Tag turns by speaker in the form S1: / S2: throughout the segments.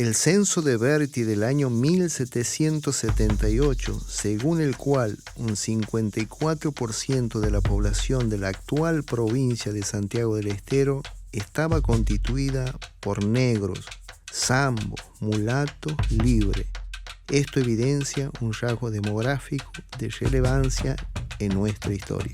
S1: El censo de Berti del año 1778, según el cual un 54% de la población de la actual provincia de Santiago del Estero estaba constituida por negros, zambos, mulatos, libres. Esto evidencia un rasgo demográfico de relevancia en nuestra historia.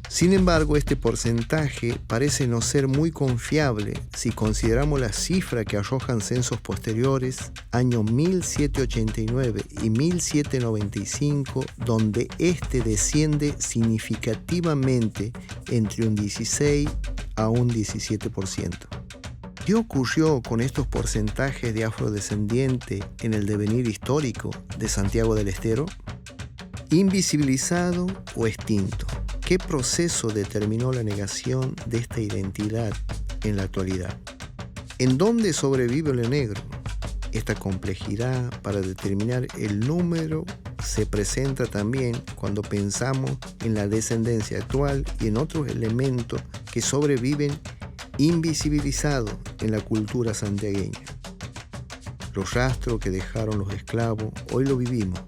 S1: Sin embargo, este porcentaje parece no ser muy confiable si consideramos la cifra que arrojan censos posteriores, años 1789 y 1795, donde este desciende significativamente entre un 16 a un 17%. ¿Qué ocurrió con estos porcentajes de afrodescendientes en el devenir histórico de Santiago del Estero? ¿Invisibilizado o extinto? ¿Qué proceso determinó la negación de esta identidad en la actualidad? ¿En dónde sobrevive lo negro? Esta complejidad para determinar el número se presenta también cuando pensamos en la descendencia actual y en otros elementos que sobreviven invisibilizados en la cultura santiagueña. Los rastros que dejaron los esclavos hoy lo vivimos,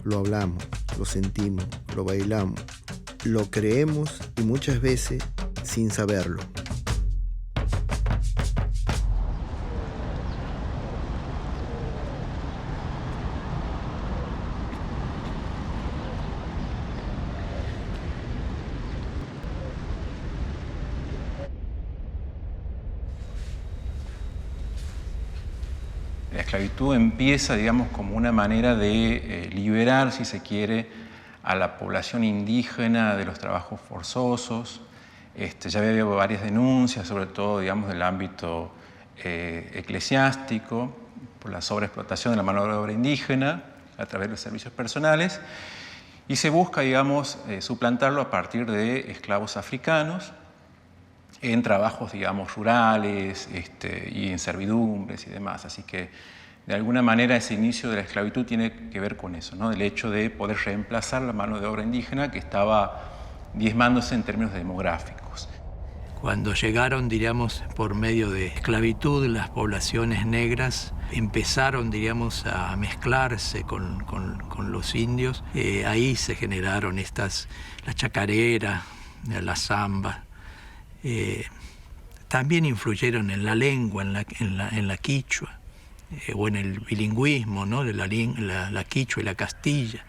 S1: lo hablamos, lo sentimos, lo bailamos, lo creemos y muchas veces sin saberlo.
S2: La esclavitud empieza, digamos, como una manera de liberar, si se quiere, a la población indígena de los trabajos forzosos. Ya había varias denuncias, sobre todo, digamos, del ámbito eclesiástico, por la sobreexplotación de la mano de obra indígena a través de los servicios personales, y se busca, digamos, suplantarlo a partir de esclavos africanos en trabajos, digamos, rurales y en servidumbres y demás. Así que, de alguna manera, ese inicio de la esclavitud tiene que ver con eso, ¿no? El hecho de poder reemplazar la mano de obra indígena que estaba diezmándose en términos demográficos.
S3: Cuando llegaron, diríamos, por medio de esclavitud, las poblaciones negras empezaron, diríamos, a mezclarse con los indios. Ahí se generaron la chacarera, la zamba. También influyeron en la lengua, en la quichua, o en el bilingüismo, ¿no? De la quichua y la castilla,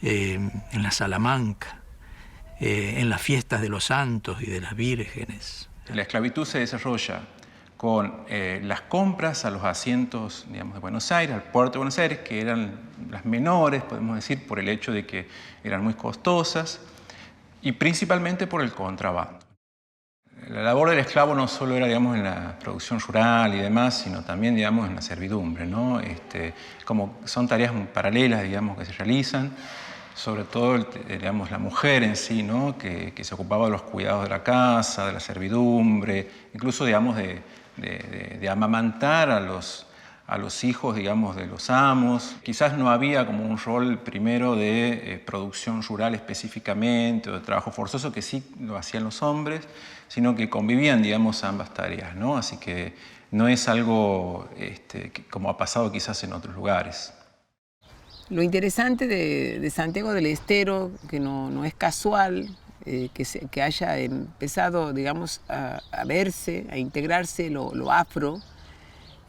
S3: en la Salamanca, en las fiestas de los santos y de las vírgenes.
S2: La esclavitud se desarrolla con las compras a los asientos, digamos, de Buenos Aires, al puerto de Buenos Aires, que eran las menores, podemos decir, por el hecho de que eran muy costosas, y principalmente por el contrabando. La labor del esclavo no solo era, digamos, en la producción rural y demás, sino también, digamos, en la servidumbre, ¿no? Como son tareas paralelas, digamos, que se realizan, sobre todo, digamos, la mujer en sí, ¿no? Que se ocupaba de los cuidados de la casa, de la servidumbre, incluso, digamos, de amamantar a los hijos, digamos, de los amos. Quizás no había como un rol primero de producción rural específicamente o de trabajo forzoso, que sí lo hacían los hombres, sino que convivían, digamos, ambas tareas, ¿no? Así que no es algo como ha pasado quizás en otros lugares.
S4: Lo interesante de Santiago del Estero, que no es casual, que haya empezado, digamos, a verse, a integrarse lo afro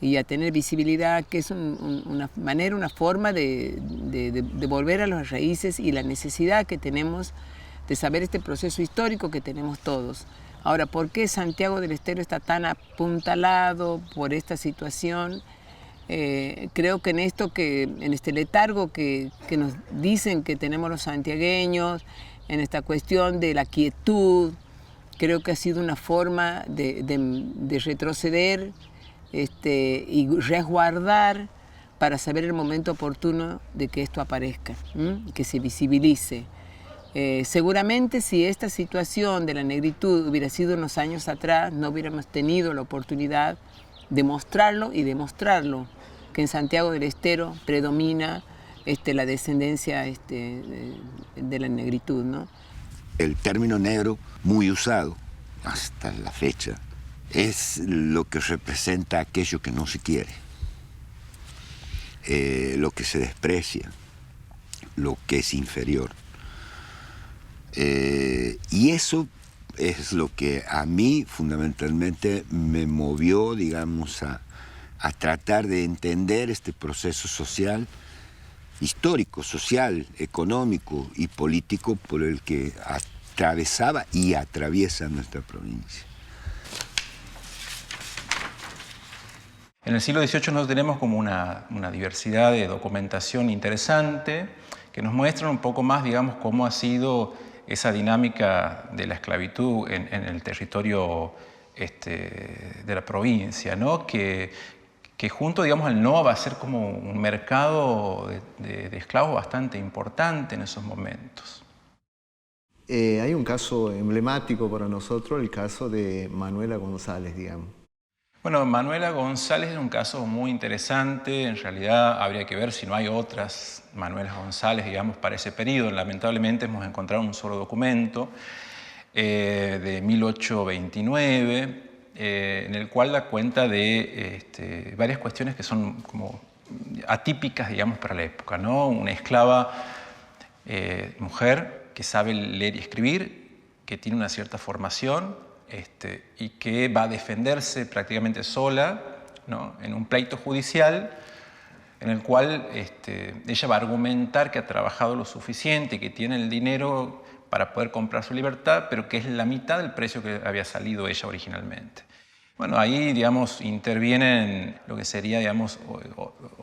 S4: y a tener visibilidad, que es una manera, una forma de volver a las raíces y la necesidad que tenemos de saber este proceso histórico que tenemos todos. Ahora, ¿por qué Santiago del Estero está tan apuntalado por esta situación? Creo que en este letargo que nos dicen que tenemos los santiagueños, en esta cuestión de la quietud, creo que ha sido una forma de retroceder y resguardar para saber el momento oportuno de que esto aparezca, que se visibilice. Seguramente si esta situación de la negritud hubiera sido unos años atrás, no hubiéramos tenido la oportunidad de mostrarlo y demostrarlo, que en Santiago del Estero predomina la descendencia de la negritud, ¿no?
S5: El término negro, muy usado hasta la fecha, es lo que representa aquello que no se quiere, lo que se desprecia, lo que es inferior. Y eso es lo que a mí fundamentalmente me movió, digamos, a tratar de entender este proceso social, histórico, social, económico y político por el que atravesaba y atraviesa nuestra provincia.
S2: En el siglo XVIII nosotros tenemos como una diversidad de documentación interesante que nos muestra un poco más, digamos, cómo ha sido esa dinámica de la esclavitud en el territorio de la provincia, ¿no? Que junto, digamos, al NOA va a ser como un mercado de esclavos bastante importante en esos momentos.
S1: Hay un caso emblemático para nosotros, el caso de Manuela González, digamos.
S2: Bueno, Manuela González es un caso muy interesante. En realidad habría que ver si no hay otras Manuelas González, digamos, para ese periodo. Lamentablemente hemos encontrado un solo documento de 1829, en el cual da cuenta de varias cuestiones que son como atípicas, digamos, para la época, ¿no? Una esclava mujer que sabe leer y escribir, que tiene una cierta formación, y que va a defenderse prácticamente sola, ¿no? En un pleito judicial en el cual ella va a argumentar que ha trabajado lo suficiente, que tiene el dinero para poder comprar su libertad, pero que es la mitad del precio que había salido ella originalmente. Bueno, ahí, digamos, intervienen lo que sería, digamos,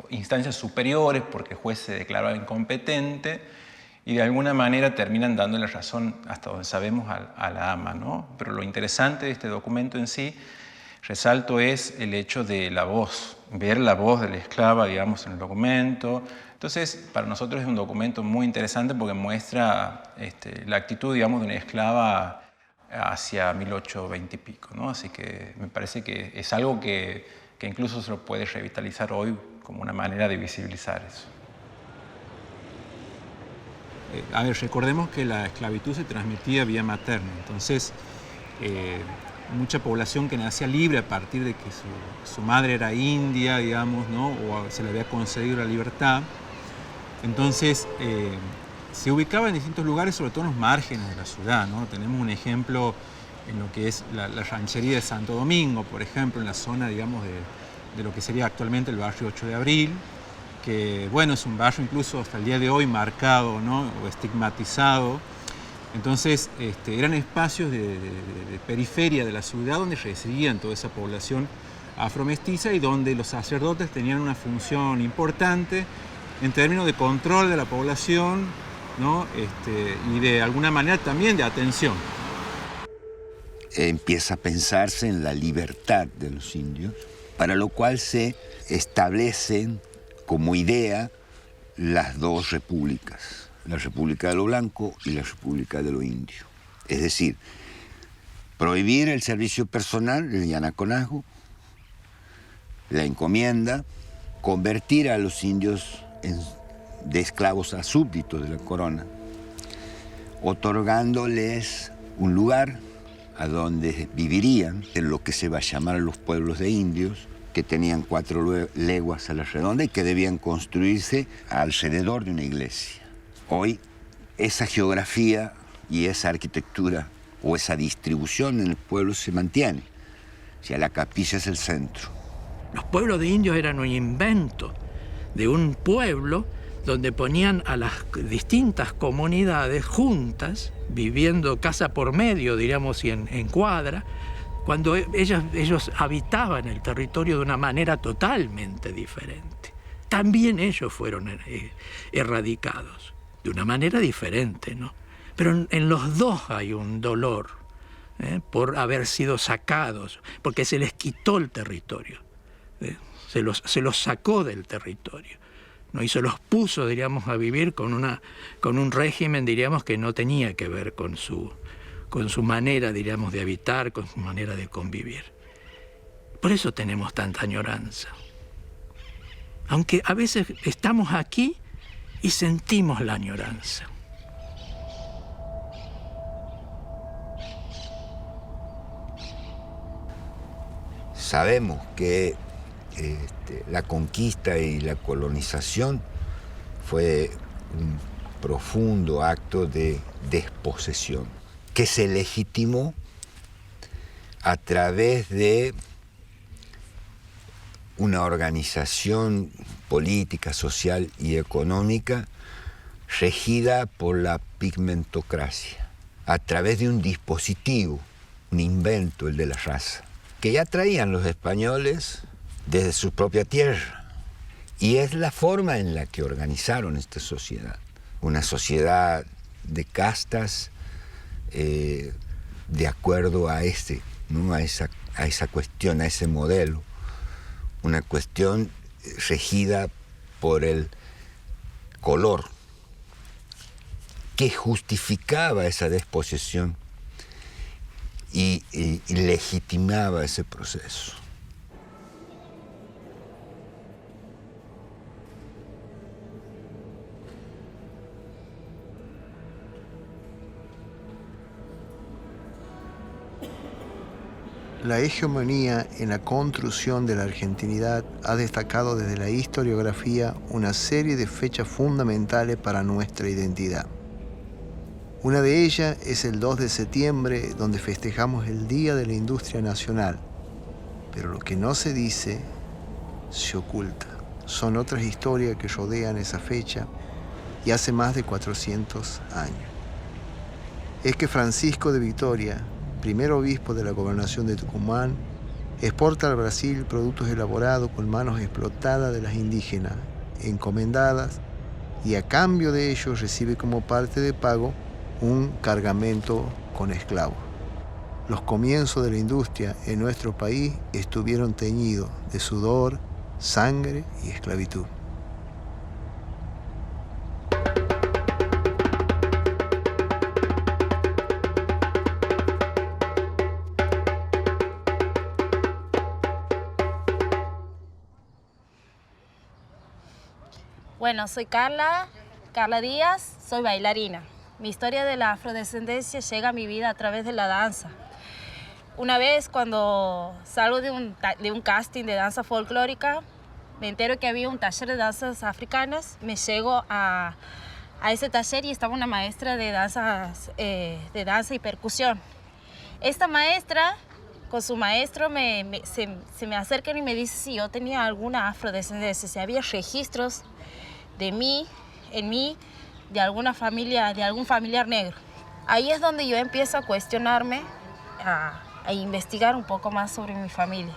S2: instancias superiores porque el juez se declaraba incompetente, y de alguna manera terminan dándole razón, hasta donde sabemos, a la ama, ¿no? Pero lo interesante de este documento en sí, resalto, es el hecho de la voz, ver la voz de la esclava, digamos, en el documento. Entonces, para nosotros es un documento muy interesante porque muestra la actitud, digamos, de una esclava hacia 1820 y pico, ¿no? Así que me parece que es algo que incluso se lo puede revitalizar hoy como una manera de visibilizar eso.
S6: A ver, recordemos que la esclavitud se transmitía vía materna, entonces mucha población que nacía libre a partir de que su madre era india, digamos, ¿no? O se le había concedido la libertad, entonces se ubicaba en distintos lugares, sobre todo en los márgenes de la ciudad, ¿no? Tenemos un ejemplo en lo que es la ranchería de Santo Domingo, por ejemplo, en la zona, digamos, de lo que sería actualmente el barrio 8 de Abril, que, bueno, es un barrio incluso hasta el día de hoy marcado, ¿no? O estigmatizado. Entonces, eran espacios de periferia de la ciudad donde residían toda esa población afromestiza y donde los sacerdotes tenían una función importante en términos de control de la población, ¿no? Y de alguna manera también de atención.
S5: Empieza a pensarse en la libertad de los indios, para lo cual se establecen como idea las dos repúblicas, la República de lo Blanco y la República de lo Indio. Es decir, prohibir el servicio personal, el yanaconazgo, la encomienda, convertir a los indios de esclavos a súbditos de la corona, otorgándoles un lugar a donde vivirían en lo que se va a llamar los pueblos de indios, que tenían 4 leguas a la redonda y que debían construirse alrededor de una iglesia. Hoy esa geografía y esa arquitectura o esa distribución en el pueblo se mantiene. O sea, la capilla es el centro.
S3: Los pueblos de indios eran un invento de un pueblo donde ponían a las distintas comunidades juntas, viviendo casa por medio, diríamos, y en cuadra, cuando ellos habitaban el territorio de una manera totalmente diferente. También ellos fueron erradicados, de una manera diferente, ¿no? Pero en los dos hay un dolor por haber sido sacados, porque se les quitó el territorio, se los sacó del territorio, ¿no? Y se los puso, diríamos, a vivir con un régimen, diríamos, que no tenía que ver con su manera, diríamos, de habitar, con su manera de convivir. Por eso tenemos tanta añoranza. Aunque a veces estamos aquí y sentimos la añoranza.
S5: sabemos que la conquista y la colonización fue un profundo acto de desposesión que se legitimó a través de una organización política, social y económica regida por la pigmentocracia, a través de un dispositivo, un invento, el de la raza, que ya traían los españoles desde su propia tierra. Y es la forma en la que organizaron esta sociedad. Una sociedad de castas de acuerdo a ¿no? a esa cuestión, a ese modelo. Una cuestión regida por el color, que justificaba esa desposesión y legitimaba ese proceso.
S1: La hegemonía en la construcción de la argentinidad ha destacado desde la historiografía una serie de fechas fundamentales para nuestra identidad. Una de ellas es el 2 de septiembre, donde festejamos el Día de la Industria Nacional. Pero lo que no se dice, se oculta. Son otras historias que rodean esa fecha y hace más de 400 años. Es que Francisco de Vitoria, primer obispo de la gobernación de Tucumán, exporta al Brasil productos elaborados con manos explotadas de las indígenas, encomendadas, y a cambio de ello recibe como parte de pago un cargamento con esclavos. Los comienzos de la industria en nuestro país estuvieron teñidos de sudor, sangre y esclavitud.
S7: Bueno, soy Carla Díaz, soy bailarina. Mi historia de la afrodescendencia llega a mi vida a través de la danza. Una vez cuando salgo de un casting de danza folclórica, me entero que había un taller de danzas africanas. Me llego a ese taller y estaba una maestra de danza y percusión. Esta maestra, con su maestro, se me acercan y me dice si yo tenía alguna afrodescendencia, si había registros de mí, de alguna familia, de algún familiar negro. Ahí es donde yo empiezo a cuestionarme, a investigar un poco más sobre mi familia.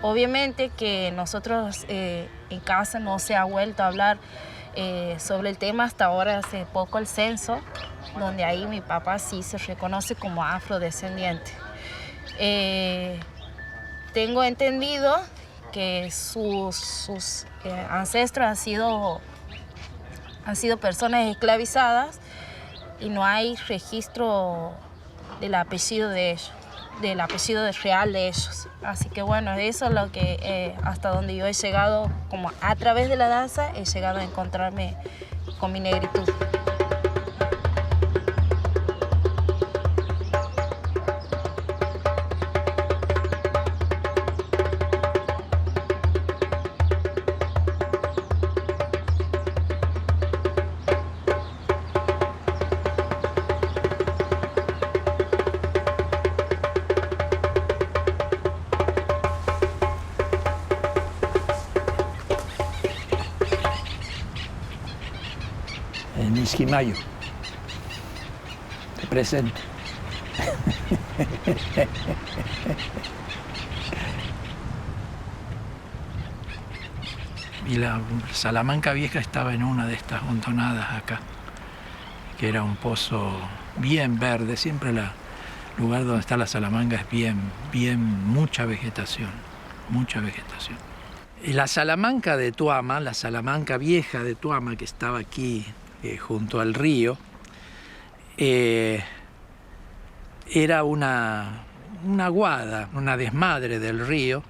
S7: Obviamente que nosotros en casa no se ha vuelto a hablar sobre el tema hasta ahora, hace poco el censo, donde ahí mi papá sí se reconoce como afrodescendiente. Tengo entendido que sus ancestros han sido personas esclavizadas y no hay registro del apellido de ellos, del apellido real de ellos. Así que bueno, eso es lo que hasta donde yo he llegado, como a través de la danza, he llegado a encontrarme con mi negritud.
S3: Isquimayo, te presento. Y la Salamanca Vieja estaba en una de estas hondonadas acá, que era un pozo bien verde. Siempre el lugar donde está la Salamanca es mucha vegetación, mucha vegetación. Y la Salamanca de Tuama, la Salamanca Vieja de Tuama, que estaba aquí junto al río, era una aguada, una desmadre del río,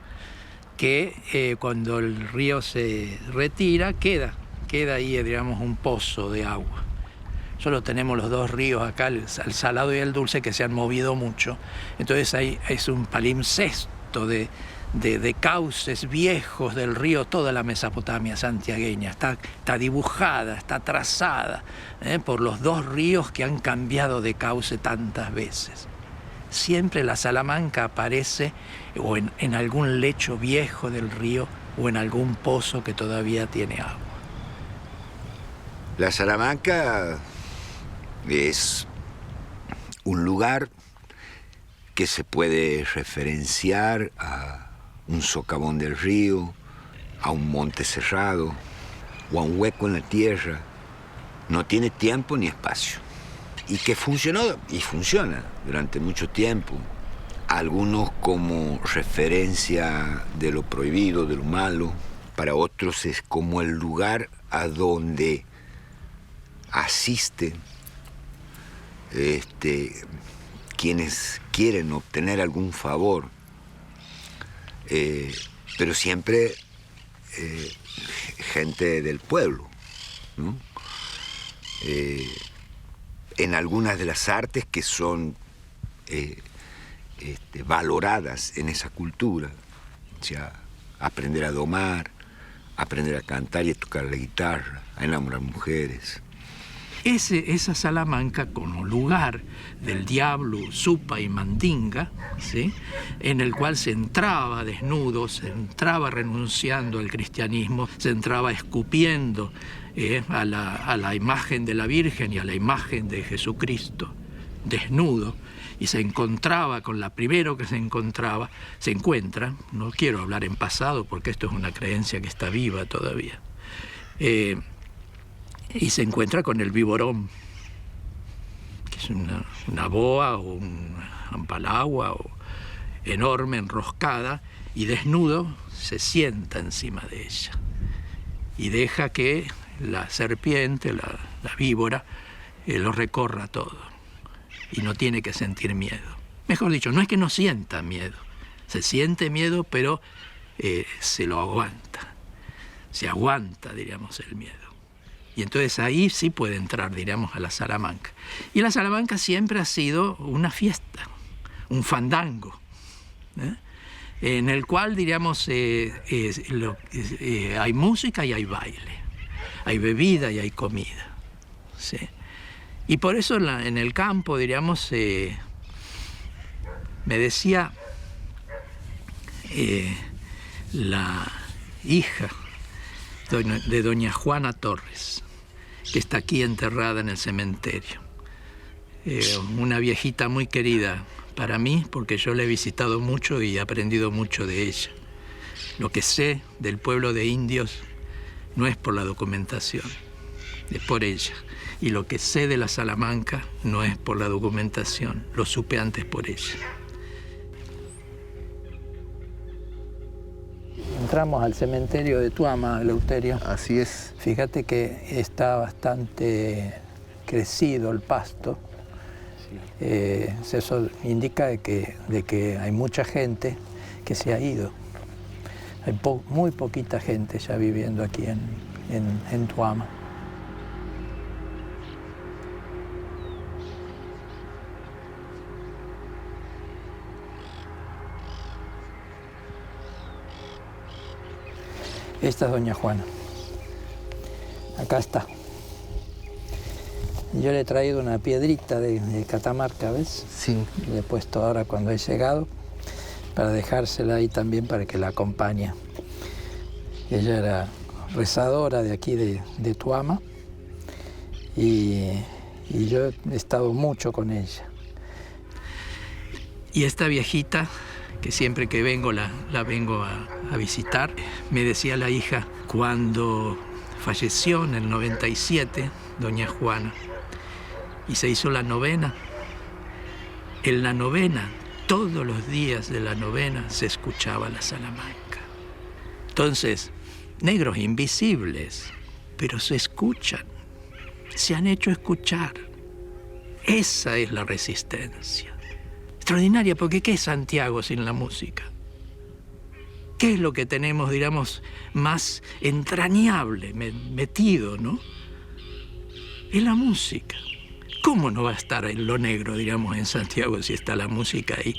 S3: que cuando el río se retira queda ahí, digamos, un pozo de agua. Solo tenemos los dos ríos acá, el salado y el dulce, que se han movido mucho. Entonces ahí es un palimpsesto de de cauces viejos del río, toda la Mesopotamia santiagueña está dibujada, está trazada por los dos ríos que han cambiado de cauce tantas veces. Siempre la Salamanca aparece o en algún lecho viejo del río o en algún pozo que todavía tiene agua.
S5: La Salamanca es un lugar que se puede referenciar a un socavón del río, a un monte cerrado o a un hueco en la tierra. No tiene tiempo ni espacio. Y que funcionó y funciona durante mucho tiempo. Algunos como referencia de lo prohibido, de lo malo. Para otros es como el lugar a donde asisten quienes quieren obtener algún favor, pero siempre gente del pueblo, ¿no? En algunas de las artes que son valoradas en esa cultura, o sea, aprender a domar, aprender a cantar y a tocar la guitarra, a enamorar mujeres.
S3: Esa Salamanca como lugar del diablo, Supa y Mandinga, ¿sí?, en el cual se entraba desnudo, se entraba renunciando al cristianismo, se entraba escupiendo a la imagen de la Virgen y a la imagen de Jesucristo, desnudo, y se encontraba con la primero que se encuentra, no quiero hablar en pasado porque esto es una creencia que está viva todavía, y se encuentra con el viborón, que es una boa o un ampalagua enorme, enroscada, y desnudo se sienta encima de ella y deja que la serpiente, la víbora, lo recorra todo y no tiene que sentir miedo. Mejor dicho, no es que no sienta miedo, se siente miedo, pero se lo aguanta, se aguanta, diríamos, el miedo. Y entonces ahí sí puede entrar, diríamos, a la Salamanca. Y la Salamanca siempre ha sido una fiesta, un fandango, en el cual, diríamos, hay música y hay baile, hay bebida y hay comida, ¿sí? Y por eso en el campo, diríamos, me decía la hija de doña Juana Torres, que está aquí enterrada en el cementerio. Una viejita muy querida para mí, porque yo la he visitado mucho y he aprendido mucho de ella. Lo que sé del pueblo de indios no es por la documentación, es por ella. Y lo que sé de la Salamanca no es por la documentación, lo supe antes por ella. Entramos al cementerio de Tuama, Eleuterio.
S1: Así es.
S3: Fíjate que está bastante crecido el pasto. Eso indica de que hay mucha gente que se ha ido. Hay muy poquita gente ya viviendo aquí en Tuama. Esta es doña Juana. Acá está. Yo le he traído una piedrita de Catamarca, ¿ves?
S1: Sí.
S3: Le he puesto ahora cuando he llegado para dejársela ahí también para que la acompañe. Ella era rezadora de aquí de Tuama y yo he estado mucho con ella. Y esta viejita, que siempre que vengo la vengo a visitar, me decía la hija, cuando falleció en el 97, doña Juana, y se hizo la novena, en la novena, todos los días de la novena, se escuchaba la Salamanca. Entonces, negros invisibles, pero se escuchan, se han hecho escuchar. Esa es la resistencia. Extraordinaria, porque ¿qué es Santiago sin la música? ¿Qué es lo que tenemos, digamos, más entrañable, metido, ¿no? Es la música. ¿Cómo no va a estar en lo negro, digamos, en Santiago si está la música ahí?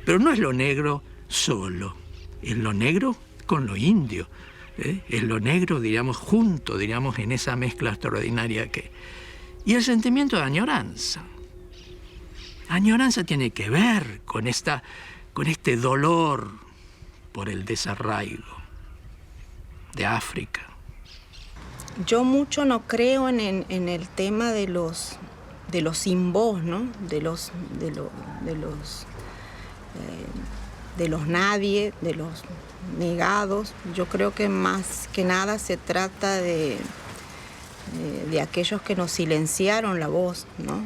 S3: Pero no es lo negro solo. es lo negro con lo indio, es lo negro, diríamos, junto, diríamos, en esa mezcla extraordinaria que... Y el sentimiento de añoranza. Añoranza tiene que ver con este dolor por el desarraigo de África.
S8: Yo mucho no creo en el tema de los sin voz, ¿no? De los nadie, de los negados. Yo creo que más que nada se trata de aquellos que nos silenciaron la voz, ¿no?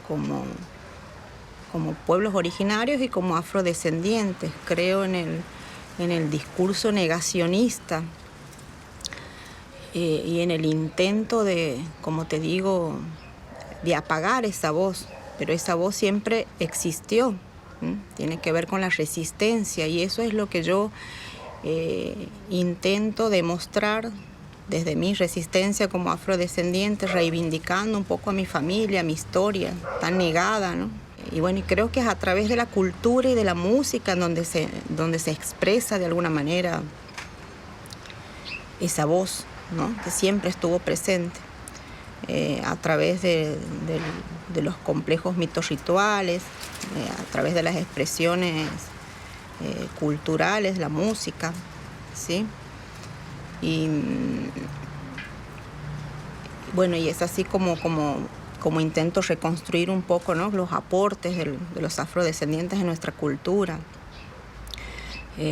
S8: Como pueblos originarios y como afrodescendientes. Creo en el discurso negacionista y en el intento de, como te digo, de apagar esa voz. Pero esa voz siempre existió. Tiene que ver con la resistencia, y eso es lo que yo intento demostrar desde mi resistencia como afrodescendiente, reivindicando un poco a mi familia, a mi historia tan negada, ¿no? Y bueno, y creo que es a través de la cultura y de la música donde se expresa de alguna manera esa voz, ¿no? Que siempre estuvo presente, a través de los complejos mitos rituales, a través de las expresiones culturales, la música, ¿sí? Y bueno, y es así como intento reconstruir un poco, ¿no? Los aportes de los afrodescendientes en nuestra cultura.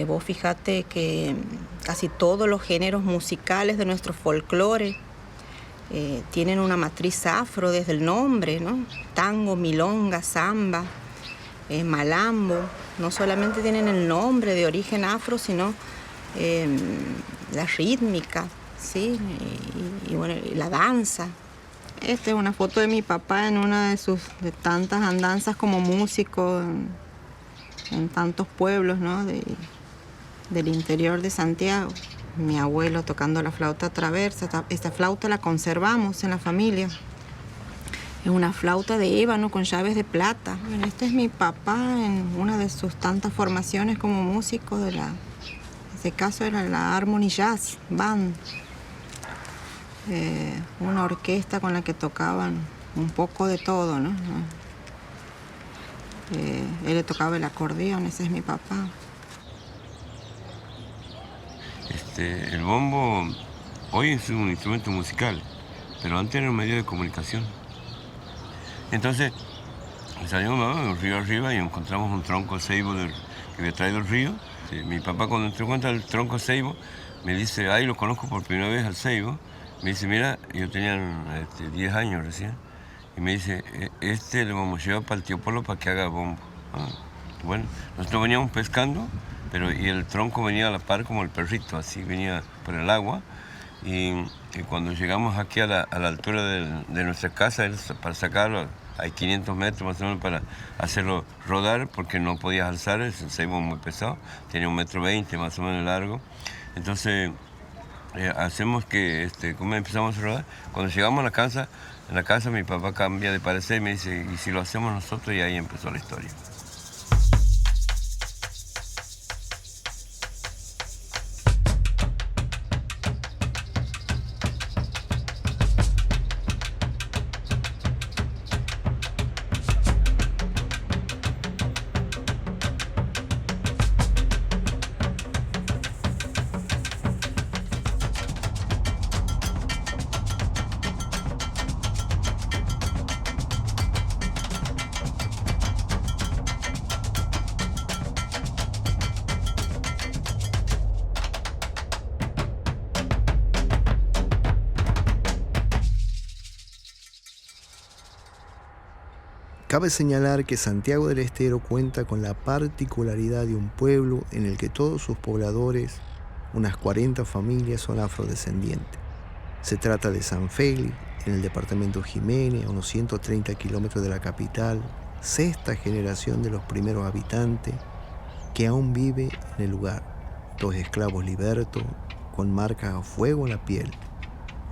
S8: Vos fíjate que casi todos los géneros musicales de nuestro folclore tienen una matriz afro desde el nombre, ¿no? Tango, milonga, samba, malambo. No solamente tienen el nombre de origen afro, sino la rítmica, ¿sí? Y bueno, y la danza. Esta es una foto de mi papá en una de tantas andanzas como músico en tantos pueblos, ¿no? Del interior de Santiago. Mi abuelo tocando la flauta traversa. Esta flauta la conservamos en la familia. Es una flauta de ébano con llaves de plata. Bueno, este es mi papá en una de sus tantas formaciones como músico en este caso era la Harmony Jazz Band. Una orquesta con la que tocaban un poco de todo, ¿no? Él le tocaba el acordeón, ese es mi papá.
S5: El bombo hoy es un instrumento musical, pero antes era un medio de comunicación. Entonces salimos del río arriba y encontramos un tronco ceibo que había traído el río. Mi papá, cuando encuentra el tronco ceibo, me dice, ahí lo conozco por primera vez al ceibo. Me dice, mira, yo tenía 10 años recién, y me dice, lo vamos a llevar para el tío Polo para que haga bombo. Bueno, nosotros veníamos pescando, y el tronco venía a la par como el perrito, así venía por el agua, y cuando llegamos aquí a la altura de nuestra casa, para sacarlo, hay 500 metros más o menos para hacerlo rodar, porque no podías alzar, es un ceibo muy pesado, tenía 1,20 m más o menos largo. Entonces hacemos que, como empezamos a rodar, cuando llegamos a la casa, en la casa mi papá cambia de parecer y me dice, ¿y si lo hacemos nosotros? Y ahí empezó la historia.
S1: Cabe señalar que Santiago del Estero cuenta con la particularidad de un pueblo en el que todos sus pobladores, unas 40 familias, son afrodescendientes. Se trata de San Félix, en el departamento Jiménez, a unos 130 kilómetros de la capital, sexta generación de los primeros habitantes que aún vive en el lugar. 2 esclavos libertos con marcas a fuego en la piel.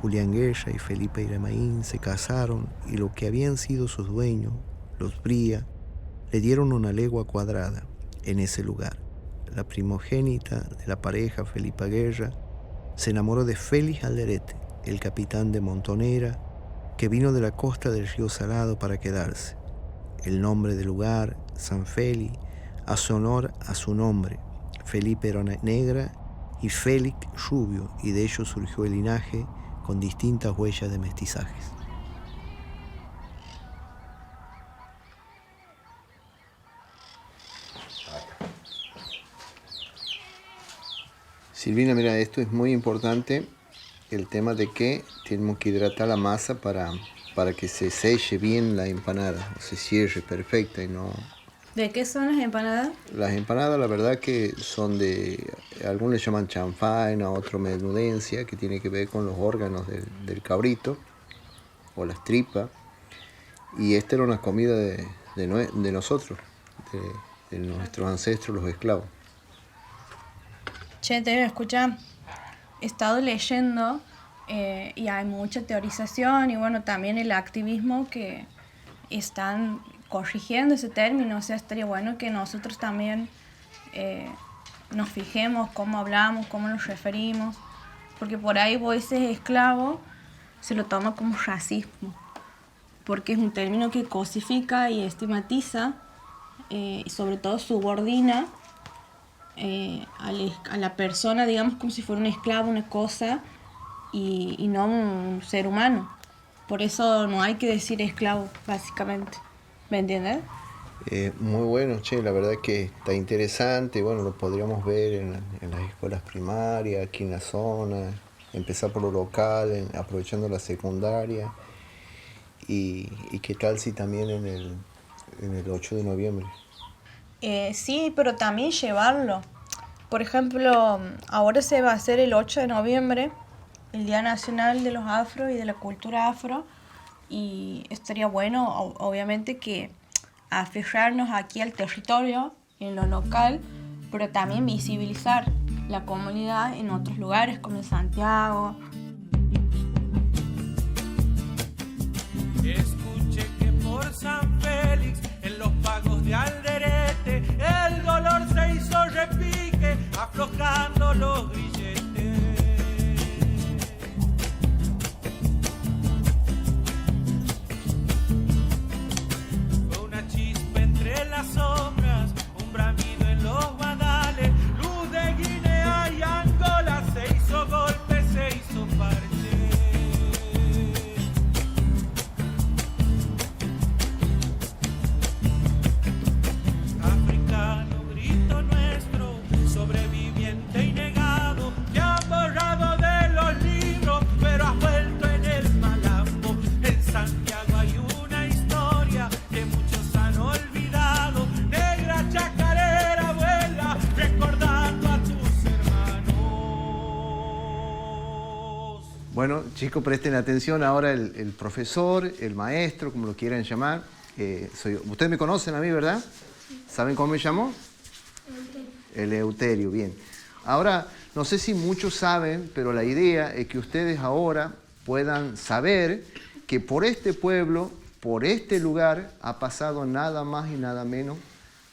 S1: Julián Guerra y Felipe Iramaín se casaron y lo que habían sido sus dueños, los Bría, le dieron una legua cuadrada en ese lugar. la primogénita de la pareja Felipa Guerra, se enamoró de Félix Alderete, el capitán de Montonera, que vino de la costa del río Salado para quedarse. El nombre del lugar, San Félix, hace honor a su nombre. Felipe era negra y Félix rubio, y de ello surgió el linaje con distintas huellas de mestizajes. Silvina, mira, esto es muy importante, el tema de que tenemos que hidratar la masa para que se selle bien la empanada, se cierre perfecta y no...
S9: ¿De qué son las empanadas?
S1: Las empanadas, la verdad que son algunos le llaman chanfaina, otro menudencia, que tiene que ver con los órganos del cabrito o las tripas. Y esta era una comida de nosotros, de nuestros ancestros, los esclavos.
S9: Che, te escucha, he estado leyendo y hay mucha teorización y bueno, también el activismo que están corrigiendo ese término. O sea, estaría bueno que nosotros también nos fijemos cómo hablamos, cómo nos referimos, porque por ahí vos ese esclavo se lo toma como racismo, porque es un término que cosifica y estigmatiza y sobre todo subordina a la persona, digamos, como si fuera un esclavo, una cosa, y no un ser humano. Por eso no hay que decir esclavo, básicamente. ¿Me entiendes?
S1: Muy bueno, che, la verdad que está interesante. Bueno, lo podríamos ver en las escuelas primarias, aquí en la zona, empezar por lo local, aprovechando la secundaria. Y qué tal si también en el 8 de noviembre.
S9: Sí, pero también llevarlo. Por ejemplo, ahora se va a hacer el 8 de noviembre, el Día Nacional de los Afro y de la Cultura Afro, y estaría bueno, obviamente, que aferrarnos aquí al territorio, en lo local, pero también visibilizar la comunidad en otros lugares, como en Santiago.
S10: Escuché que por San Félix, en los pagos de Alderete, el dolor se hizo repique, aflojando los grilletes. Fue una chispa entre las sombras, un bramido en los banales, luz de Guinea y Angola, se hizo golpe, se hizo parche. Sobreviviente y negado, te ha borrado de los libros, pero has vuelto en el malambo. En Santiago hay una historia que muchos han olvidado. Negra chacarera abuela, recordando a tus hermanos.
S1: Bueno, chicos, presten atención ahora el profesor, el maestro, como lo quieran llamar. Ustedes me conocen a mí, ¿verdad? ¿Saben cómo me llamo? Eleuterio, bien. Ahora, no sé si muchos saben, pero la idea es que ustedes ahora puedan saber que por este pueblo, por este lugar, ha pasado nada más y nada menos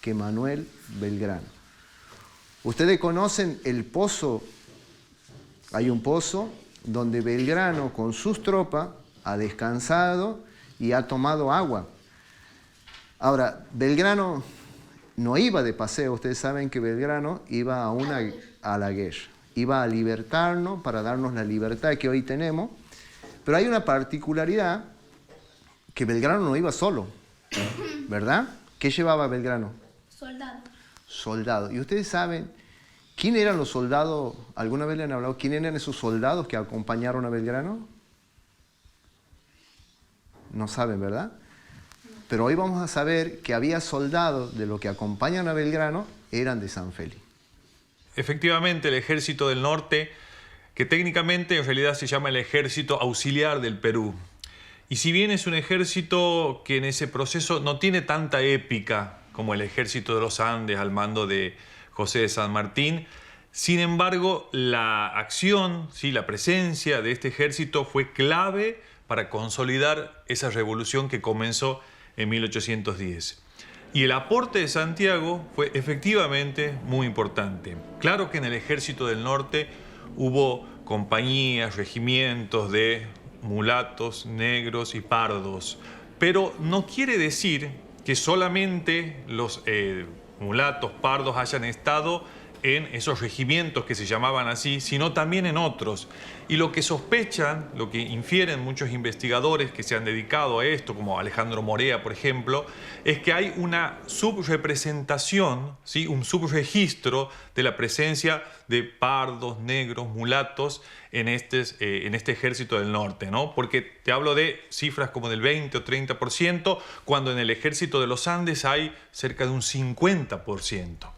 S1: que Manuel Belgrano. Ustedes conocen el pozo, hay un pozo donde Belgrano con sus tropas ha descansado y ha tomado agua. Ahora, Belgrano no iba de paseo, ustedes saben que Belgrano iba a la guerra, iba a libertarnos para darnos la libertad que hoy tenemos, pero hay una particularidad, que Belgrano no iba solo, ¿verdad? ¿Qué llevaba Belgrano? Soldados. ¿Y ustedes saben quién eran los soldados? ¿Alguna vez le han hablado quién eran esos soldados que acompañaron a Belgrano? No saben, ¿verdad? Pero hoy vamos a saber que había soldados de los que acompañan a Belgrano, eran de San Félix.
S11: Efectivamente, el Ejército del Norte, que técnicamente en realidad se llama el Ejército Auxiliar del Perú. Y si bien es un ejército que en ese proceso no tiene tanta épica como el Ejército de los Andes al mando de José de San Martín, sin embargo, la acción, ¿sí?, la presencia de este ejército fue clave para consolidar esa revolución que comenzó en 1810. Y el aporte de Santiago fue efectivamente muy importante. Claro que en el Ejército del Norte hubo compañías, regimientos de mulatos, negros y pardos, pero no quiere decir que solamente los mulatos, pardos hayan estado en esos regimientos que se llamaban así, sino también en otros. Y lo que sospechan, lo que infieren muchos investigadores que se han dedicado a esto, como Alejandro Morea, por ejemplo, es que hay una subrepresentación, ¿sí? Un subregistro de la presencia de pardos, negros, mulatos en este Ejército del Norte, ¿no? Porque te hablo de cifras como del 20 o 30%, cuando en el Ejército de los Andes hay cerca de un 50%.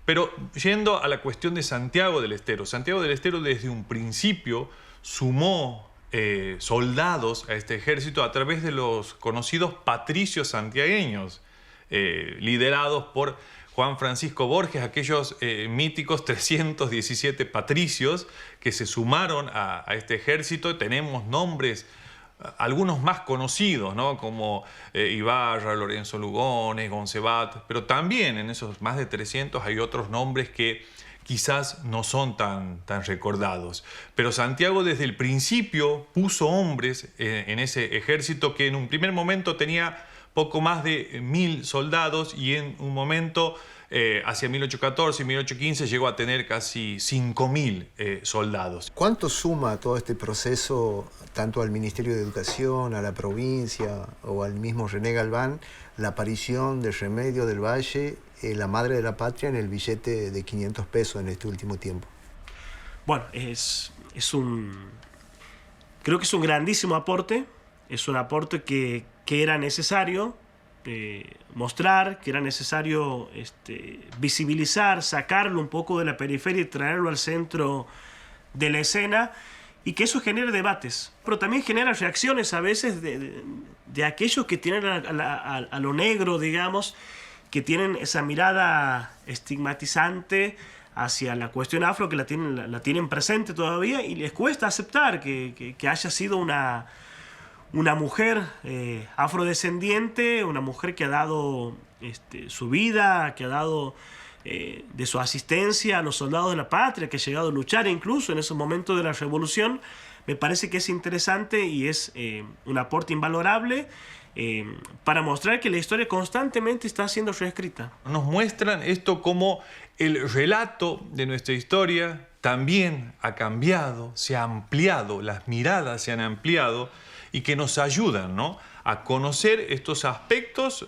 S11: Pero yendo a la cuestión de Santiago del Estero, Santiago del Estero desde un principio sumó soldados a este ejército a través de los conocidos patricios santiagueños, liderados por Juan Francisco Borges, aquellos míticos 317 patricios que se sumaron a este ejército. Tenemos nombres, algunos más conocidos, ¿no? Como Ibarra, Lorenzo Lugones, Goncebat, pero también en esos más de 300 hay otros nombres que quizás no son tan recordados. Pero Santiago desde el principio puso hombres en ese ejército que en un primer momento tenía poco más de 1000 soldados y en un momento, hacia 1814 y 1815, llegó a tener casi 5000 soldados.
S1: ¿Cuánto suma todo este proceso, tanto al Ministerio de Educación, a la provincia o al mismo René Galván, la aparición de Remedio del Valle, la madre de la patria, en el billete de 500 pesos en este último tiempo?
S12: Bueno, creo que es un grandísimo aporte, es un aporte que era necesario mostrar, que era necesario visibilizar, sacarlo un poco de la periferia y traerlo al centro de la escena, y que eso genere debates, pero también genera reacciones a veces de aquellos que tienen a lo negro, digamos, que tienen esa mirada estigmatizante hacia la cuestión afro, que la tienen presente todavía y les cuesta aceptar que haya sido una mujer afrodescendiente, una mujer que ha dado su vida, que ha dado de su asistencia a los soldados de la patria, que ha llegado a luchar incluso en esos momentos de la revolución. Me parece que es interesante y es un aporte invalorable para mostrar que la historia constantemente está siendo reescrita.
S11: Nos muestran esto como el relato de nuestra historia también ha cambiado, se ha ampliado, las miradas se han ampliado, y que nos ayudan, ¿no?, a conocer estos aspectos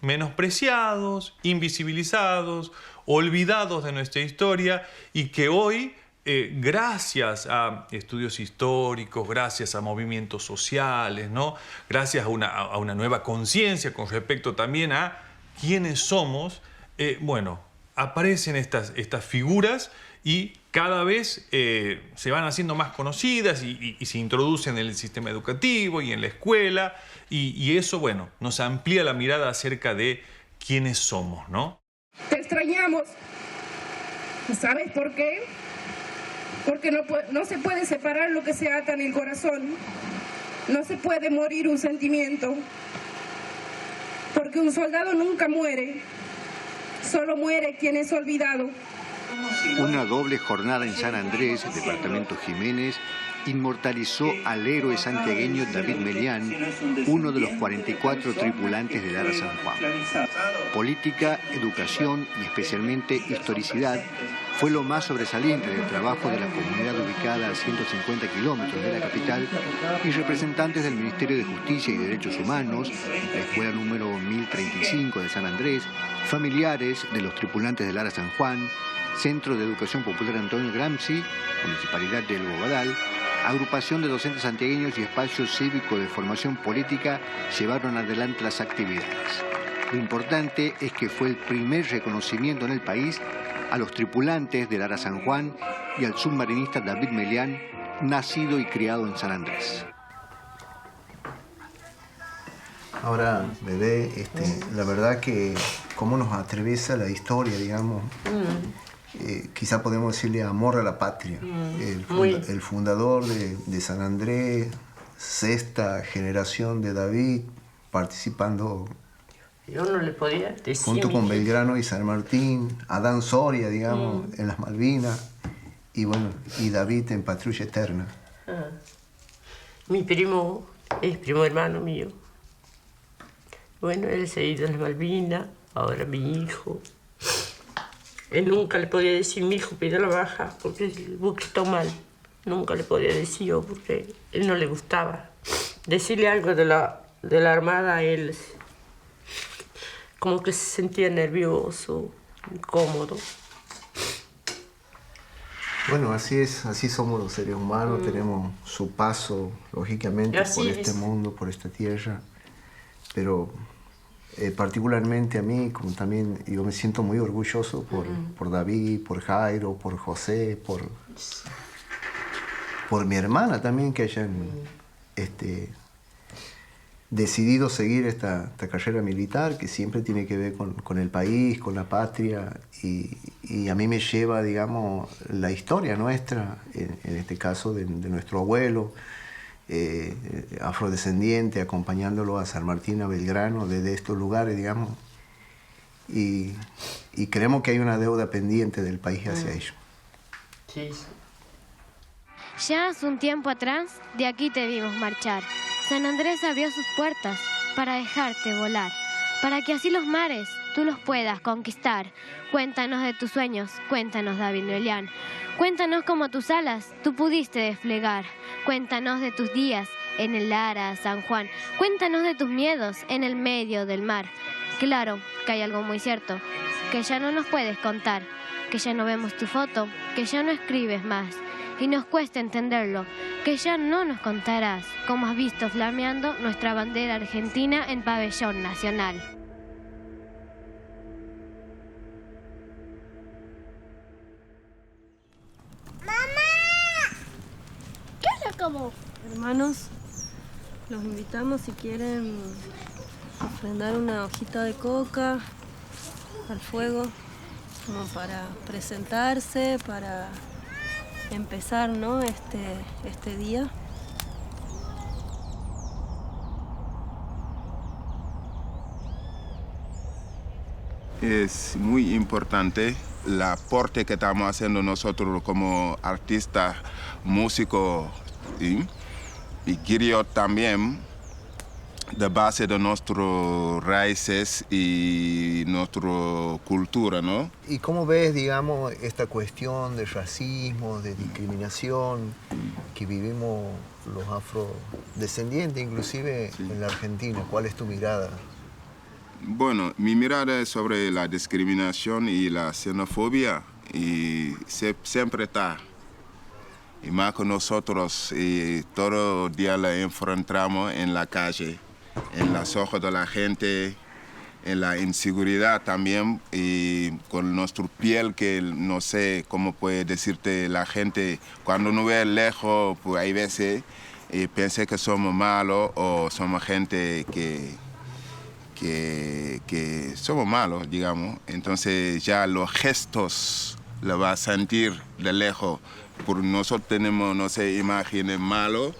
S11: menospreciados, invisibilizados, olvidados de nuestra historia, y que hoy, gracias a estudios históricos, gracias a movimientos sociales, ¿no?, gracias a una nueva conciencia con respecto también a quiénes somos, aparecen estas figuras y cada vez se van haciendo más conocidas y se introducen en el sistema educativo y en la escuela, y eso, nos amplía la mirada acerca de quiénes somos, ¿no?
S13: Te extrañamos. ¿Sabes por qué? Porque no se puede separar lo que se ata en el corazón. No se puede morir un sentimiento. Porque un soldado nunca muere. Solo muere quien es olvidado.
S14: Una doble jornada en San Andrés, departamento Jiménez, inmortalizó al héroe santiagueño David Melián, uno de los 44 tripulantes del Ara San Juan. Política, educación y especialmente historicidad fue lo más sobresaliente del trabajo de la comunidad ubicada a 150 kilómetros de la capital y representantes del Ministerio de Justicia y Derechos Humanos, la escuela número 1035 de San Andrés, familiares de los tripulantes del Ara San Juan, Centro de Educación Popular Antonio Gramsci, Municipalidad del Bobadal, agrupación de docentes santiagueños y espacio cívico de formación política llevaron adelante las actividades. Lo importante es que fue el primer reconocimiento en el país a los tripulantes del Ara San Juan y al submarinista David Melián, nacido y criado en San Andrés.
S1: Ahora, bebé, la verdad que cómo nos atraviesa la historia, digamos. Quizá podemos decirle amor a la patria. El fundador de San Andrés, sexta generación de David, participando
S15: Yo no le podía decir.
S1: Junto con Belgrano y San Martín, Adán Soria, digamos, en las Malvinas, y bueno, y David en Patrulla Eterna.
S15: Ah. Mi primo es primo hermano mío. Bueno, él se ha ido a las Malvinas, ahora mi hijo. Él nunca le podía decir, mi hijo pide la baja, porque el buque está mal. Nunca le podía decir yo, porque a él no le gustaba. Decirle algo de la Armada, él como que se sentía nervioso, incómodo.
S1: Bueno, así es, así somos los seres humanos, tenemos su paso, lógicamente, por este mundo, por esta tierra, pero particularmente a mí, como también yo me siento muy orgulloso por David, por Jairo, por José, por mi hermana también, que hayan decidido seguir esta carrera militar, que siempre tiene que ver con el país, con la patria, y a mí me lleva, digamos, la historia nuestra, en este caso de nuestro abuelo, afrodescendiente, acompañándolo a San Martín, a Belgrano, desde estos lugares, digamos, y creemos que hay una deuda pendiente del país hacia ellos.
S15: Sí.
S16: Ya hace un tiempo atrás, de aquí te vimos marchar. San Andrés abrió sus puertas para dejarte volar, para que así los mares tú los puedas conquistar. Cuéntanos de tus sueños, cuéntanos, David Melián. Cuéntanos cómo tus alas tú pudiste desplegar. Cuéntanos de tus días en el Lara, San Juan. Cuéntanos de tus miedos en el medio del mar. Claro que hay algo muy cierto, que ya no nos puedes contar, que ya no vemos tu foto, que ya no escribes más. Y nos cuesta entenderlo, que ya no nos contarás cómo has visto flameando nuestra bandera argentina en pabellón nacional.
S17: ¡Mamá! ¿Qué es lo como?
S18: Hermanos, los invitamos si quieren ofrendar una hojita de coca al fuego, como para presentarse, para empezar, ¿no? este día.
S19: Es muy importante el aporte que estamos haciendo nosotros como artistas, músicos, ¿sí? Y griot también, de base de nuestras raíces y nuestra cultura, ¿no?
S1: ¿Y cómo ves, digamos, esta cuestión de racismo, de discriminación que vivimos los afrodescendientes, inclusive en la Argentina? ¿Cuál es tu mirada?
S19: Bueno, mi mirada es sobre la discriminación y la xenofobia, y siempre está. Y más que nosotros, y todo el día la enfrentamos en la calle, en los ojos de la gente, en la inseguridad también, y con nuestra piel, que no sé cómo puede decirte la gente, cuando uno ve lejos, pues hay veces piensa que somos malos o somos gente que somos malos, digamos. Entonces ya los gestos lo va a sentir de lejos. Por nosotros tenemos, no sé, imágenes malos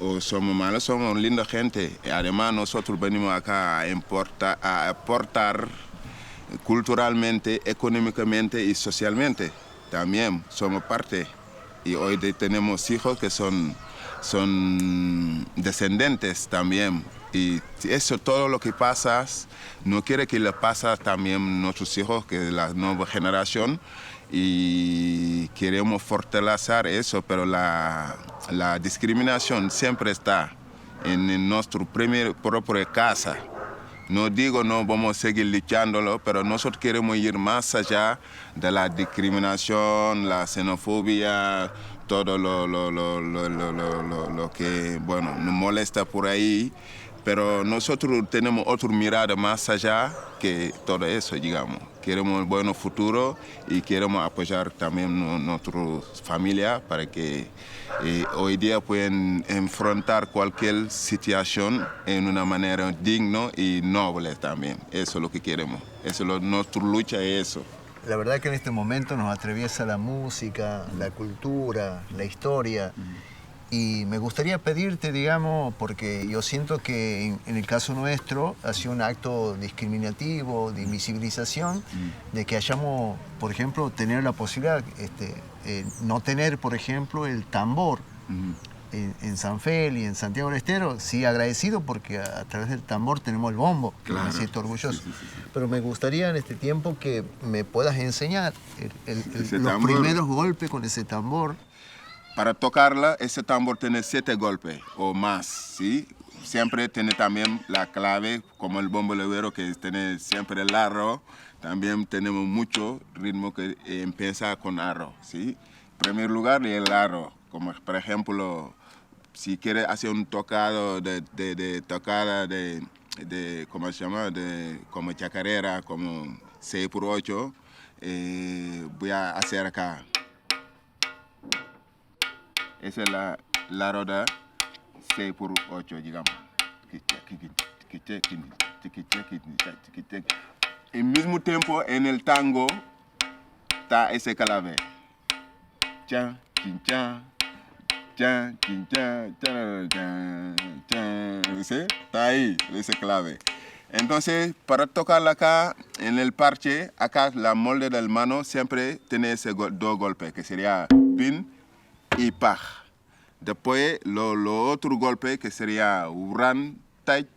S19: o somos malos, somos linda gente. Además nosotros venimos acá a aportar culturalmente, económicamente y socialmente. También somos parte. Y hoy tenemos hijos que son descendientes también. Y eso, todo lo que pasa, no quiere que le pase también a nuestros hijos, que es la nueva generación, y queremos fortalecer eso, pero la discriminación siempre está en nuestra propia casa. No digo no vamos a seguir luchándolo, pero nosotros queremos ir más allá de la discriminación, la xenofobia, todo lo que, bueno, nos molesta por ahí. Pero nosotros tenemos otra mirada más allá que todo eso, digamos. Queremos un buen futuro y queremos apoyar también a nuestra familia para que hoy día puedan enfrentar cualquier situación en una manera digna y noble también. Eso es lo que queremos. Nuestra lucha es eso.
S1: La verdad que en este momento nos atraviesa la música, la cultura, la historia. Y me gustaría pedirte, digamos, porque yo siento que en el caso nuestro ha sido un acto discriminativo, de invisibilización, de que hayamos, por ejemplo, tener la posibilidad, no tener, por ejemplo, el tambor en San Fel y en Santiago del Estero. Sí, agradecido porque a través del tambor tenemos el bombo,
S19: claro.
S1: Me siento orgulloso. Pero me gustaría en este tiempo que me puedas enseñar los primeros golpes con ese tambor.
S19: Para tocarla, ese tambor tiene 7 golpes o más, ¿sí? Siempre tiene también la clave, como el bombo levero, que tiene siempre el arro. También tenemos mucho ritmo que empieza con arro, ¿sí? En primer lugar, el arro, como por ejemplo, si quieres hacer un tocado de tocada de ¿cómo se llama? Como chacarera, como 6x8, voy a hacer acá. Esa es la roda 6x8, digamos. Al mismo tiempo, en el tango, está ese clave. Cha, chin, cha, cha, chin, cha, cha, cha, cha. ¿Sí? Está ahí, ese clave. Entonces, para tocarla acá, en el parche, acá la molde del mano siempre tiene ese 2 golpes, que sería pin y paj. Después, lo otro golpe que sería uran, tai,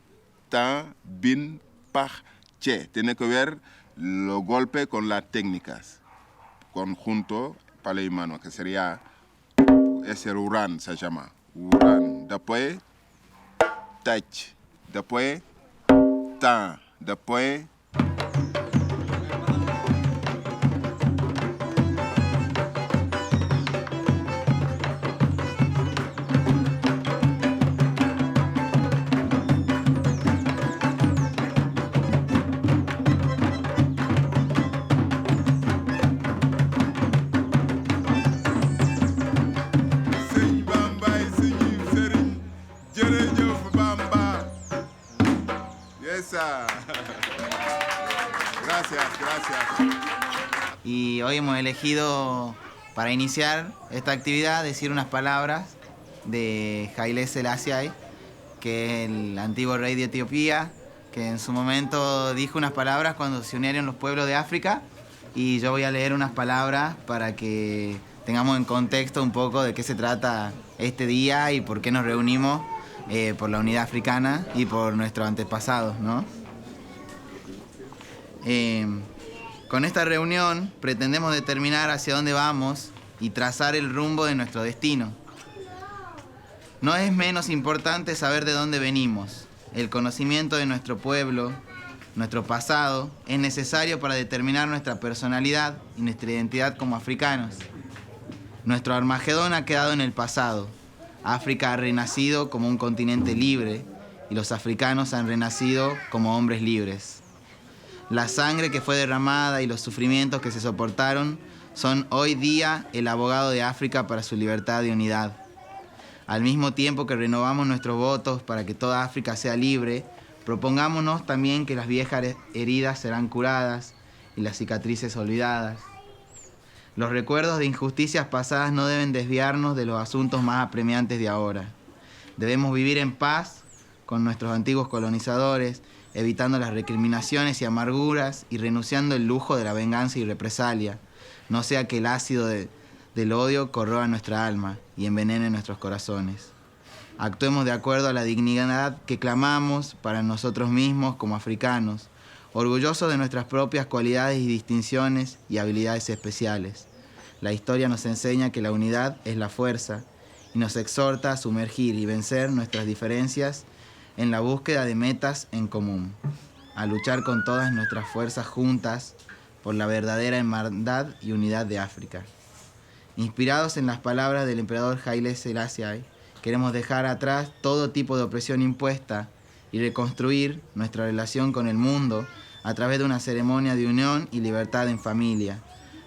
S19: ta, bin, paj, che. Tiene que ver los golpes con las técnicas. Conjunto, palo y mano, que sería ese uran, se llama. Uran. Después, tach. Después, ta. Después, gracias.
S20: Y hoy hemos elegido, para iniciar esta actividad, decir unas palabras de Haile Selassie, que es el antiguo rey de Etiopía, que en su momento dijo unas palabras cuando se unieron los pueblos de África, y yo voy a leer unas palabras para que tengamos en contexto un poco de qué se trata este día y por qué nos reunimos por la unidad africana y por nuestros antepasados, ¿no? Con esta reunión pretendemos determinar hacia dónde vamos y trazar el rumbo de nuestro destino. No es menos importante saber de dónde venimos. El conocimiento de nuestro pueblo, nuestro pasado, es necesario para determinar nuestra personalidad y nuestra identidad como africanos. Nuestro Armagedón ha quedado en el pasado. África ha renacido como un continente libre y los africanos han renacido como hombres libres. La sangre que fue derramada y los sufrimientos que se soportaron son hoy día el abogado de África para su libertad y unidad. Al mismo tiempo que renovamos nuestros votos para que toda África sea libre, propongámonos también que las viejas heridas serán curadas y las cicatrices olvidadas. Los recuerdos de injusticias pasadas no deben desviarnos de los asuntos más apremiantes de ahora. Debemos vivir en paz con nuestros antiguos colonizadores, evitando las recriminaciones y amarguras y renunciando al lujo de la venganza y represalia, no sea que el ácido del odio corroa nuestra alma y envenene nuestros corazones. Actuemos de acuerdo a la dignidad que clamamos para nosotros mismos como africanos, orgullosos de nuestras propias cualidades y distinciones y habilidades especiales. La historia nos enseña que la unidad es la fuerza y nos exhorta a sumergir y vencer nuestras diferencias en la búsqueda de metas en común, a luchar con todas nuestras fuerzas juntas por la verdadera hermandad y unidad de África. Inspirados en las palabras del emperador Haile Selassie, queremos dejar atrás todo tipo de opresión impuesta y reconstruir nuestra relación con el mundo a través de una ceremonia de unión y libertad en familia.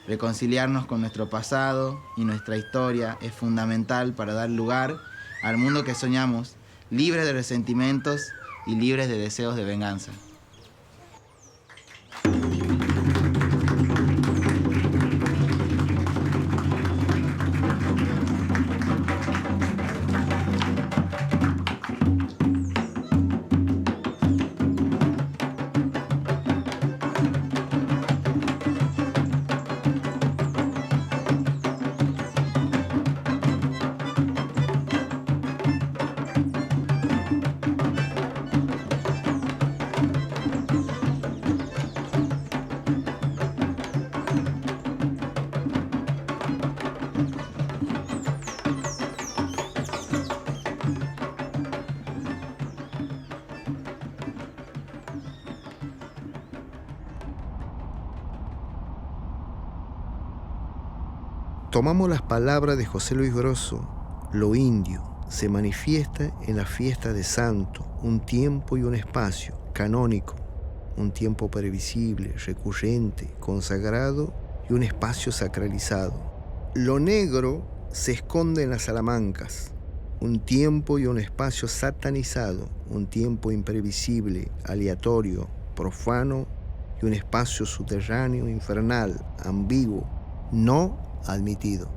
S20: Reconciliarnos con nuestro pasado y nuestra historia es fundamental para dar lugar al mundo que soñamos, libres de resentimientos y libres de deseos de venganza.
S1: Tomamos las palabras de José Luis Grosso. Lo indio se manifiesta en la fiesta de santo, un tiempo y un espacio canónico, un tiempo previsible, recurrente, consagrado y un espacio sacralizado. Lo negro se esconde en las salamancas, un tiempo y un espacio satanizado, un tiempo imprevisible, aleatorio, profano y un espacio subterráneo, infernal, ambiguo, no admitido.